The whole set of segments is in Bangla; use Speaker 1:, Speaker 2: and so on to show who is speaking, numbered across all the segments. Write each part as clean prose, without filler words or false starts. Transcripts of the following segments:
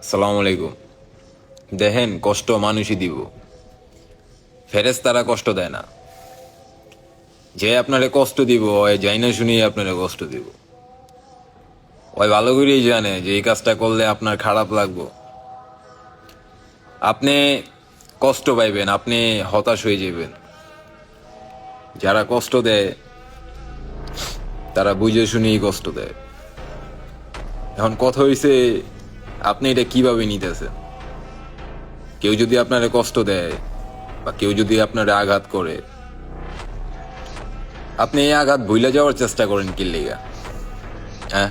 Speaker 1: আসসালামু আলাইকুম। দেখেন, কষ্ট মানুষই দিব, ফেরেশতারা কষ্ট দেয় না। যে আপনারে কষ্ট দিব ওই যাই না শুনিয়ে আপনারে কষ্ট দিব। ওই ভালো করেই জানে যে এই কাজটা করলে আপনার খারাপ লাগবো, আপনি কষ্ট পাইবেন, আপনি হতাশ হয়ে যাবেন। যারা কষ্ট দেয় তারা বুঝে শুনেই কষ্ট দেয়। এখন কথা হইছে, আপনি এটা কিভাবে নিতেছেন? কেউ যদি আপনারে কষ্ট দেয় বা কেউ যদি আপনারে আঘাত করে, আপনি এই আঘাত ভুলে যাওয়ার চেষ্টা করেন কি লিগা? হ্যাঁ,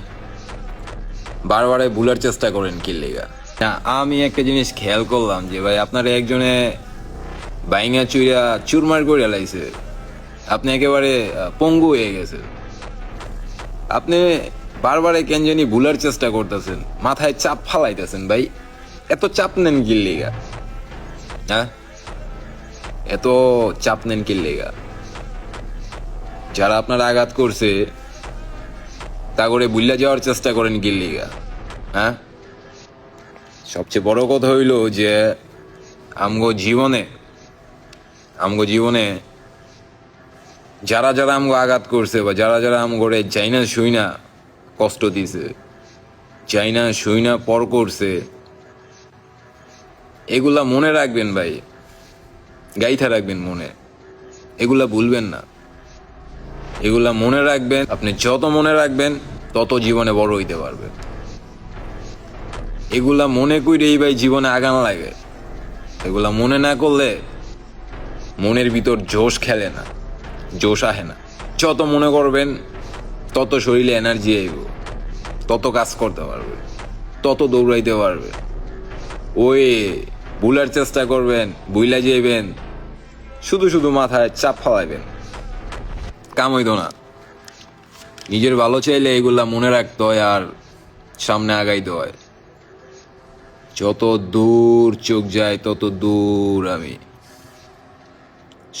Speaker 1: বারবার ভুলার চেষ্টা করেন কি লিগা? না, আমি একটা জিনিস খেয়াল করলাম যে ভাই আপনার একজনে বাইঙা চুইরা চুরমার করে লাইছে, আপনি একেবারে পঙ্গু হয়ে গেছে। আপনি বারবারে কেন জানি ভুলার চেষ্টা করতেছেন, মাথায় চাপ ফালাইতেছেন। ভাই এত চাপ নেন কি লিগা? হ্যাঁ, এত চাপ নেন কি লিগা? যারা আপনার আঘাত করছে তা করে ভুলে যাওয়ার চেষ্টা করেন কি লিগা? হ্যাঁ, সবচেয়ে বড় কথা হইল যে আমগো জীবনে যারা যারা আমগো আঘাত করছে বা যারা যারা আমগরে চাইনা শুইনা কষ্ট দিছে, চাইনা শুইনা পর করছে, এগুলা মনে রাখবেন ভাই, গাইথা রাখবেন মনে। এগুলা ভুলবেন না, এগুলা মনে রাখবেন। আপনি যত মনে রাখবেন তত জীবনে বড় হইতে পারবেন। এগুলা মনে কইরেই ভাই জীবনে আগান লাগে। এগুলা মনে না করলে মনের ভিতর জোশ খেলে না, জোশ আহে না। যত মনে করবেন তত শরীরে এনার্জি আইব, তত কাজ করতে পারবে, তত দৌড়াইতে পারবে। ওই ভুলার চেষ্টা করবেন, বুইলা যাইবেন, শুধু শুধু মাথায় চাপ ফালাইবেন, কাম হইতো না। নিজের ভালো চাইলে এগুলা মনে রাখতে হয় আর সামনে আগাইতে হয়। যত দূর চোখ যায় তত দূর আমি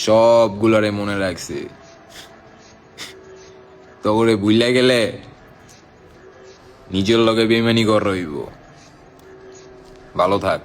Speaker 1: সবগুলারে মনে রাখছি। তো করে বুইলা গেলে নিজের লগে বেইমানি কর রইব। ভালো থাক।